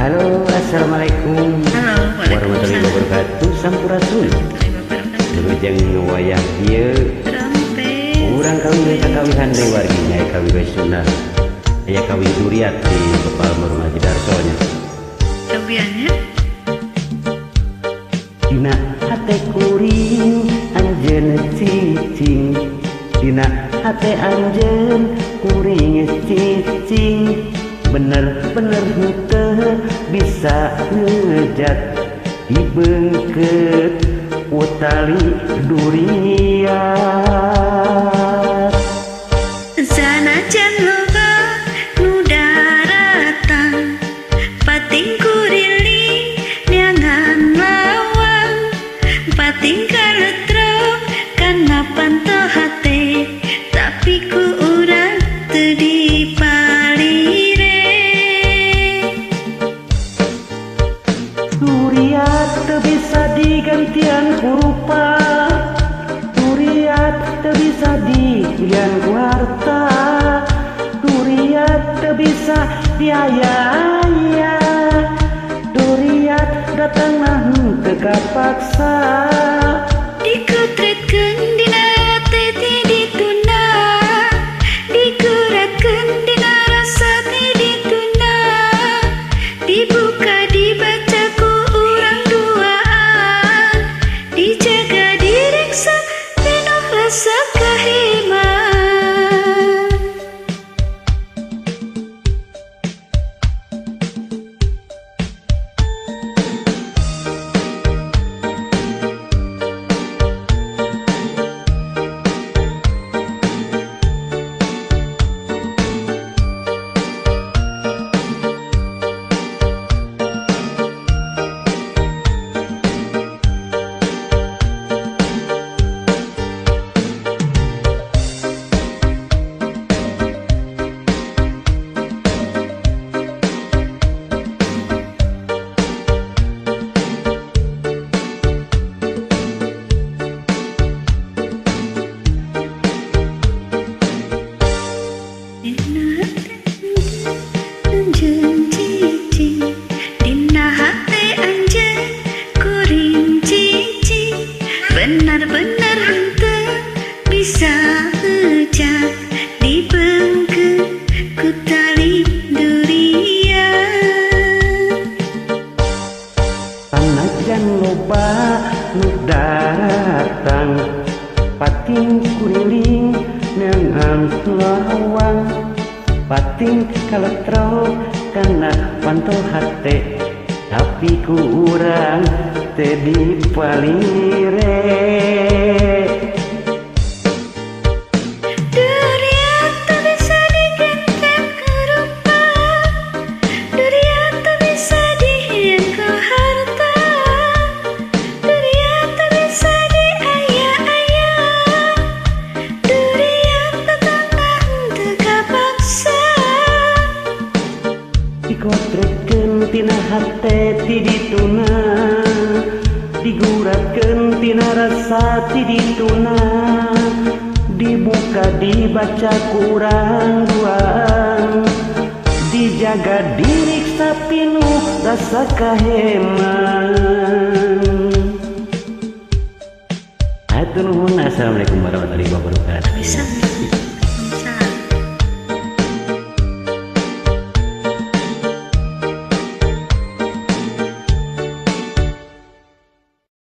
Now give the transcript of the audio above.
Halo, assalamualaikum. Halo, warahmatullahi wabarakatuh. Sampurasun. Lujeng wayah ieu urang kawin deui kakawihan deui wargi nyai kawin we sunah. Aya kawin duriat di Kepal Rumah Jidarso nya. Kawiannya Dina hate kuring anjeun cicing. Dina hate anjeun kuring cicing. Bener-bener henteu bisa ngejat dibeungkeut ku tali duriat. sanajan loba nu daratan pating kuriling neangan lawang pating kaletrok kana panto hate tapi ku urang teu dipalire. Duriat teu bisa digantian ku rupa, duriat teu bisa dipilihan ku harta, duriat teu bisa diaya-aya, duriat datang nah teu kapaksa. Dikutretkeun dina hate ti dituna, diguratkeun dina rasa ti dituna, dibuka dibaca ku urang duaan, dijaga diriksa penuh rasa kaheman. Anjeun cicing, dina hate anjeun kuring cicing, benar-benar henteu bisa ngejak dibeungkeun ku tali durian. Sanajan loba nu daratan pating kuriling neangan lawang pating kaletrok kana panto hate tapi ku urang teu dipalire. Durian teu bisa digenteng ku rupa, durian teu bisa dihieun ku harta, durian teu bisa diaya-aya, durian datang nah teu kapaksa. Dikotretkeun tina hate ti dituna, diguratkeun tina rasa ti dituna, dibuka dibaca kurang duaan, dijaga diriksa pinuh rasa kaheman. Hatur nuhun. Assalamualaikum warahmatullahi wabarakatuh. Bisa.